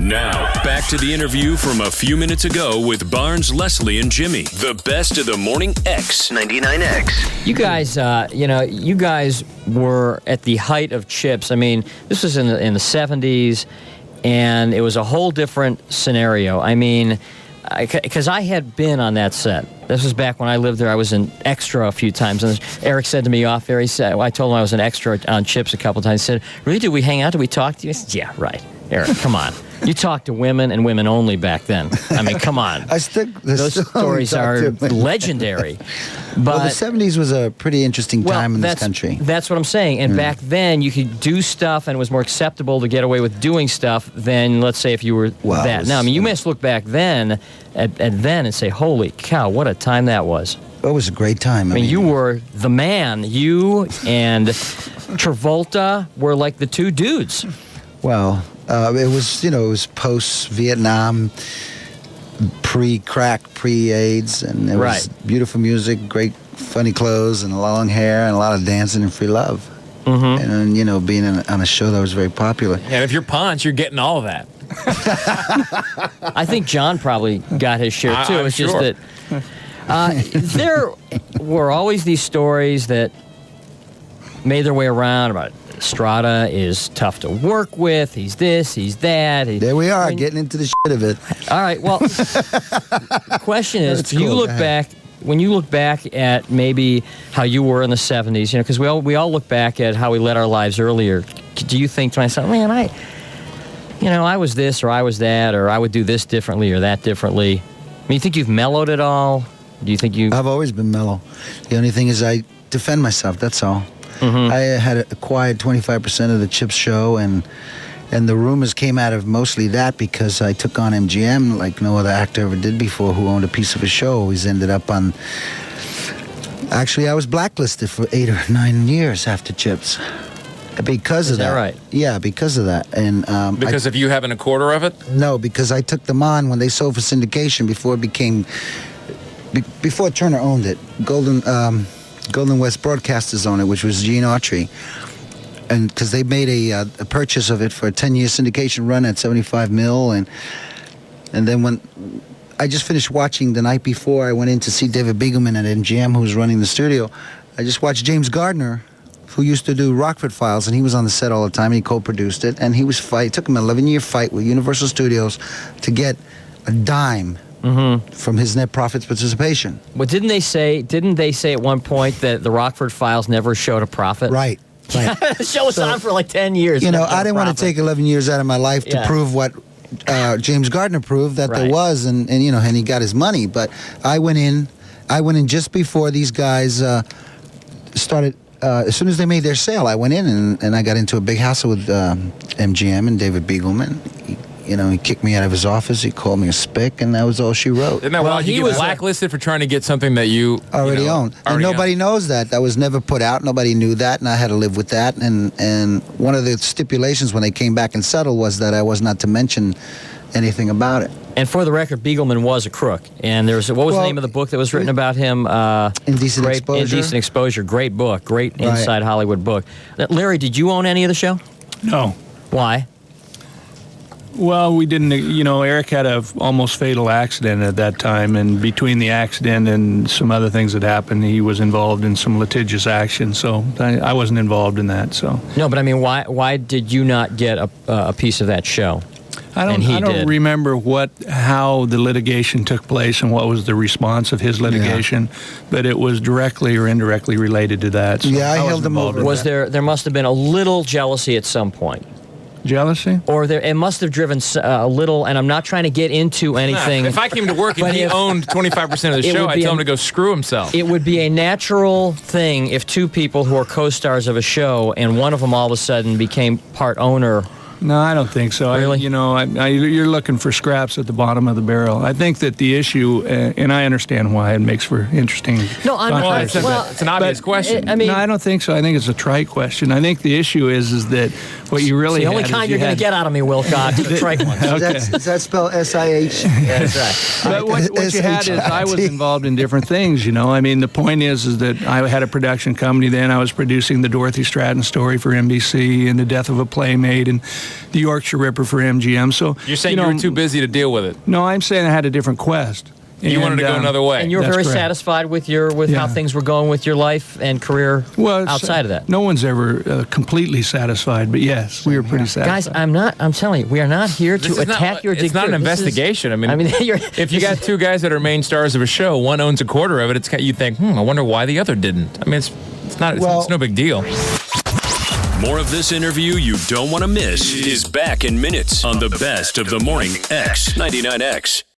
Now, back to the interview from a few minutes ago with Barnes, Leslie, and Jimmy. The best of the Morning X. 99X. You guys, you guys were at the height of chips. I mean, this was in the 70s, and it was a whole different scenario. I mean, because I had been on that set. This was back when I lived there. I was an extra a few times. And Eric said to me off air, he said, I told him I was an extra on Chips a couple times. He said, really, did we hang out? Did we talk to you? I said, yeah, right. Eric, come on. You talked to women and women only back then. I mean, come on. Those stories are legendary. But, well, the 70s was a pretty interesting time in this country. That's what I'm saying. And back then, you could do stuff, and it was more acceptable to get away with doing stuff than, let's say, if you were that. Now, I mean, you must look back then at then and say, holy cow, what a time that was. It was a great time. I mean, you were the man. You and Travolta were like the two dudes. Well, it was post-Vietnam, pre-crack, pre-AIDS, and it was beautiful music, great funny clothes, and long hair, and a lot of dancing and free love. Mm-hmm. And, being on a show that was very popular. Yeah, and if you're Ponch, you're getting all of that. I think John probably got his share, too. It's just that there were always these stories that made their way around about Estrada is tough to work with. He's this, he's that. There we are, getting into the shit of it. All right, well, the question is, when you look back at maybe how you were in the 70s, because we all look back at how we led our lives earlier, do you think to myself, man, I was this or I was that, or I would do this differently or that differently? I mean, you think you've mellowed it all? Do you think I've always been mellow. The only thing is I defend myself, that's all. Mm-hmm. I had acquired 25% of the Chips show, and the rumors came out of mostly that because I took on MGM like no other actor ever did before, who owned a piece of a show. Always ended up on... Actually, I was blacklisted for 8 or 9 years after Chips. Because of that. Is that right? Yeah, because of that. And because of you having a quarter of it? No, because I took them on when they sold for syndication before it became... Before Turner owned it. Golden West Broadcasters owned it, which was Gene Autry. And because they made a purchase of it for a 10-year syndication run at $75 million. And then when I just finished watching the night before, I went in to see David Beagleman at MGM, who was running the studio. I just watched James Gardner, who used to do Rockford Files, and he was on the set all the time, and he co-produced it. And it took him an 11-year fight with Universal Studios to get a dime from his net profits participation. Well, didn't they say at one point that the Rockford Files never showed a profit? Right. The show was on for like 10 years. I didn't want to take 11 years out of my life to prove what James Gardner proved, that there was, and he got his money. But I went in just before these guys started. As soon as they made their sale, I went in and I got into a big hassle with MGM and David Beagleman. He kicked me out of his office. He called me a spick, and that was all she wrote. Isn't that wild? He was blacklisted for trying to get something that you already owned. And nobody knows that. That was never put out. Nobody knew that, and I had to live with that. And one of the stipulations when they came back and settled was that I was not to mention anything about it. And for the record, Beagleman was a crook. And what was the name of the book that was written about him? Indecent Exposure. Indecent Exposure. Great book. Great inside Hollywood book. Larry, did you own any of the show? No. Why? Well, we didn't, Eric had a almost fatal accident at that time, and between the accident and some other things that happened, he was involved in some litigious action, so I wasn't involved in that, so. No, but I mean, why did you not get a piece of that show? I don't remember how the litigation took place and what was the response of his litigation, but it was directly or indirectly related to that. So I held him over. There must have been a little jealousy at some point. Jealousy? Or it must have driven a little, and I'm not trying to get into anything. If I came to work and he owned 25% of the show, I'd tell him to go screw himself. It would be a natural thing if two people who are co-stars of a show and one of them all of a sudden became part owner. No, I don't think so. Really? You're looking for scraps at the bottom of the barrel. I think that the issue, and I understand why it makes for interesting. No, it's an obvious question. No, I don't think so. I think it's a trite question. I think the issue is that what you really it's the only kind you're going to get out of me, Wilcox. The trite one. Okay. Does that spell SIH? Yeah, that's right. But what you had is I was involved in different things. I mean, the point is that I had a production company then. I was producing the Dorothy Stratton story for NBC and the death of a playmate, and the Yorkshire Ripper for MGM. So You're saying you were too busy to deal with it. No, I'm saying I had a different quest. You wanted to go another way. And you were That's very correct. satisfied with how things were going with your life and career outside of that. No one's ever completely satisfied, but yes, we were pretty satisfied. Guys, I'm telling you, we are not here to attack your It's not an investigation. If you got two guys that are main stars of a show, one owns a quarter of it, you think, I wonder why the other didn't. I mean, it's no big deal. More of this interview you don't want to miss is back in minutes on the best of the morning X 99X.